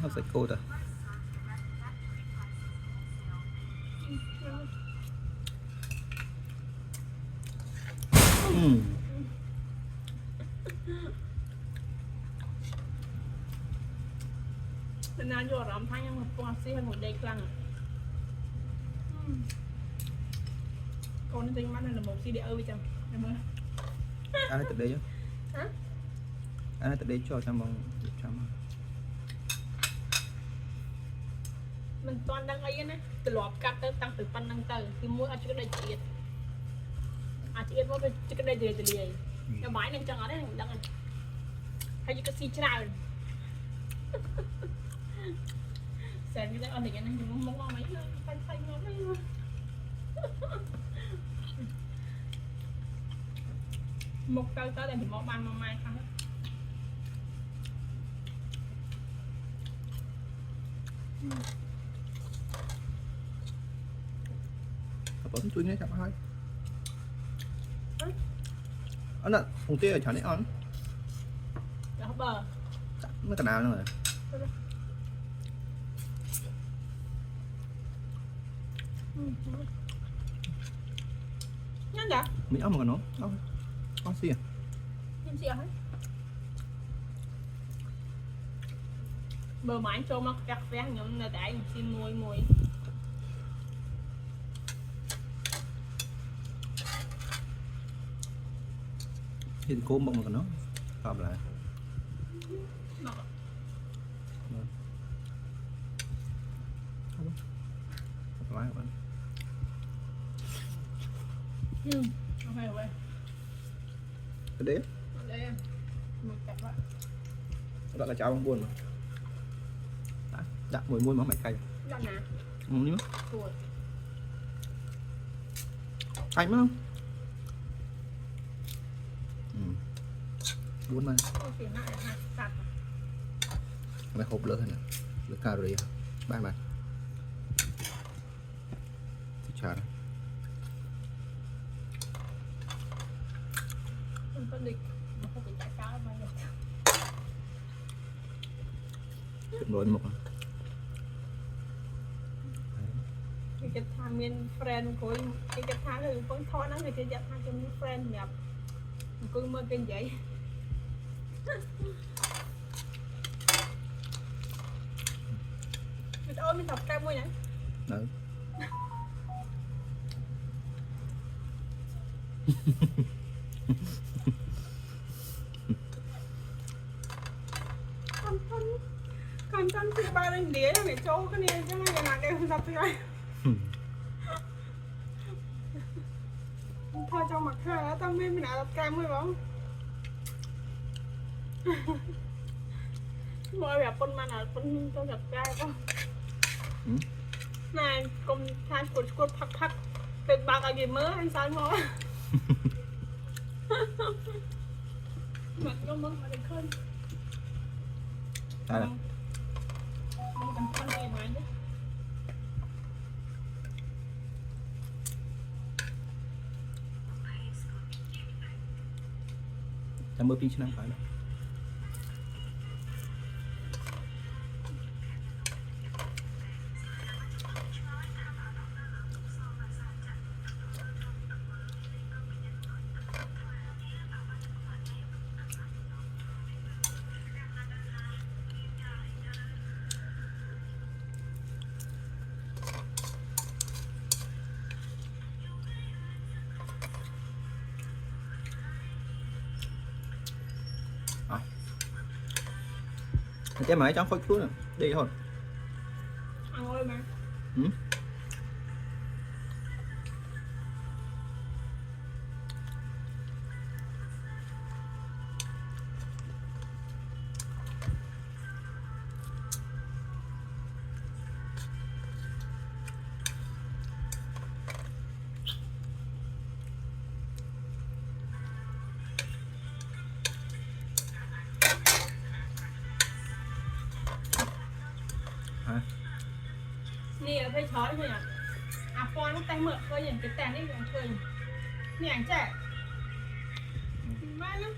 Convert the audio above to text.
Nó sẽ cô ta. Nên là vô rộng thay nhưng mà con xí hơn một đây lăng. Con nó tính mắt này là một xí để ơi chồng. Em ơi. Anh ấy từ đây chứ. Hả? Anh ấy từ đây cho trăm bằng trăm. Mình toàn đang ấy nè, từ lọp cắt tới tăng từ pan năng từ thì mua ăn cái đây chị chị mua cái đây từ liền cái bãi nên chẳng ở đấy đang hay cái xì chào xem cái anh thì anh cũng muốn mấy phanh phanh ngon đấy một tới đây thì món ban mai không Vẫn chui nghe chậm hai. Anh ạ, thùng tia ở chả này ăn. Dạ không bờ. Nó cái nào nữa rồi. Nhanh vậy? Mình ăn một cái nó. Ăn xì à? Nhanh xì à? Bờ mãi cho mà cà phê nhóm là đại xin mùi mùi. Thì cô bông một cái nó. Hợp lại. Lái các bạn. Ok rồi. Cái đế. Đây em. Một cặp vậy. Các bạn là cháo bông buồn mà. Dạ, mùi món mạch cay. Dạ nè. Nhưng Rồi. cay mất không? Buồn mà. Thì nó là hạt sạch. Mày hộp lớn này. Lớn cà ri. Ba bạn. Thì chả đó. Không có địch. Nó không bị chả cá bao giờ. Được rồi một. Cái tham miên friend của cái tham thì vẫn thôi nó người chơi giặt tham cho miên friend nhập. Cứ mơ kênh vậy. Mình ơi mình học cam mua nhỉ? Đấy. Còn thân thì ba đánh đĩa là phải cho cái này cho này là đều dập rồi. Thôi cho mặt hơi đó tao biết mình đã dập cam rồi không? Mỗiแบบคนมันอ่ะคนต้องจับได้ป่ะนายกรมทานกดพักเป็นบางอะไรเมื่ออันซ้ายมอเหมือนก็มึงอะไรขึ้น Đây là. มึงเป็นคนเองไหมเนี่ย Chăm bơ pin chứ năng phải đâu. Cái máy cháu khói chút nè, đi thôi. Ăn ơi mà. Nè ở đây chó thôi nhỉ? À con lúc tay mượn coi nhìn cái tèn ấy còn chơi. Nè ảnh trẻ. Mai lắm.